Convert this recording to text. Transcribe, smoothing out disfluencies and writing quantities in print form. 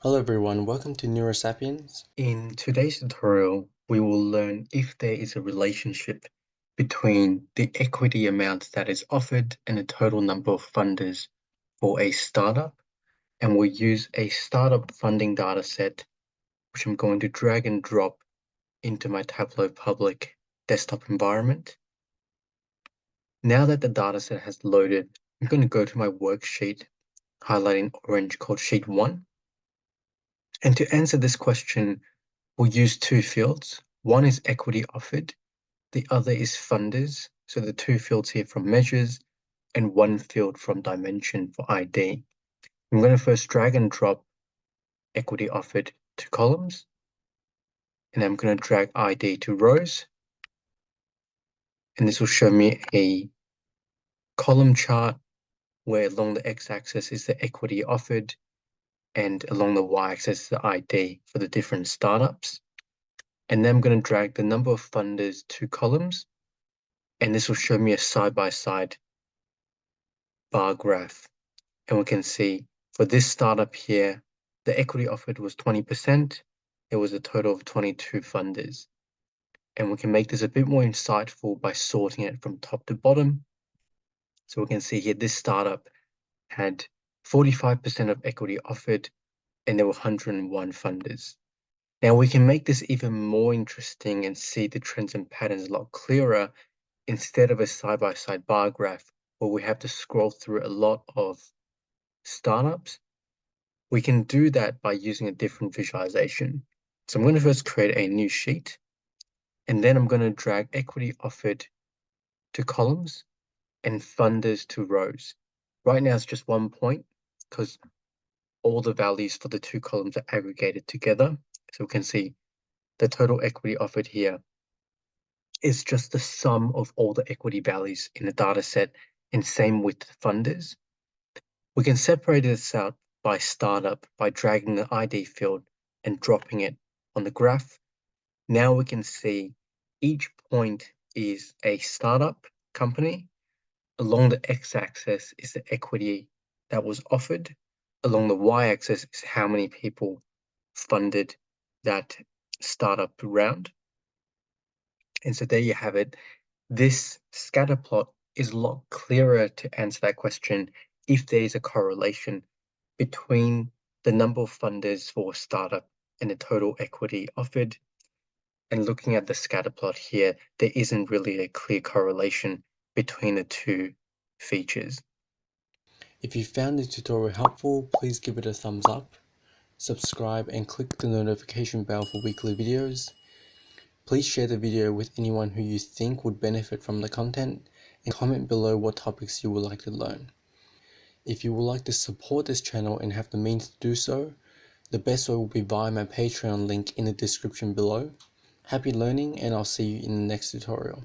Hello everyone, welcome to Neurosapiens. In today's tutorial, we will learn if there is a relationship between the equity amount that is offered and the total number of funders for a startup. And we'll use a startup funding data set, which I'm going to drag and drop into my Tableau public desktop environment. Now that the data set has loaded, I'm going to go to my worksheet, highlighting orange, called Sheet 1. And to answer this question, we'll use two fields. One is equity offered, the other is funders. So the two fields here from measures and one field from dimension for ID. I'm going to first drag and drop equity offered to columns, and I'm going to drag ID to rows. And this will show me a column chart where along the x-axis is the equity offered and along the y-axis is the ID for the different startups. And then I'm going to drag the number of funders to columns, and this will show me a side-by-side bar graph. And we can see for this startup here, the equity offered was 20%. It was a total of 22 funders. And we can make this a bit more insightful by sorting it from top to bottom. So we can see here, this startup had 45% of equity offered, and there were 101 funders. Now we can make this even more interesting and see the trends and patterns a lot clearer instead of a side-by-side bar graph where we have to scroll through a lot of startups. We can do that by using a different visualization. So I'm going to first create a new sheet, and then I'm going to drag equity offered to columns and funders to rows. Right now it's just 1 point because all the values for the two columns are aggregated together. So we can see the total equity offered here is just the sum of all the equity values in the data set, and same with funders. We can separate this out by startup by dragging the ID field and dropping it on the graph. Now we can see each point is a startup company. Along the x-axis is the equity that was offered. Along the y-axis is how many people funded that startup round. And so there you have it. This scatter plot is a lot clearer to answer that question if there is a correlation between the number of funders for a startup and the total equity offered. And looking at the scatter plot here, there isn't really a clear correlation between the two features. If you found this tutorial helpful, please give it a thumbs up, subscribe and click the notification bell for weekly videos. Please share the video with anyone who you think would benefit from the content, and comment below what topics you would like to learn. If you would like to support this channel and have the means to do so, the best way will be via my Patreon link in the description below. Happy learning, and I'll see you in the next tutorial.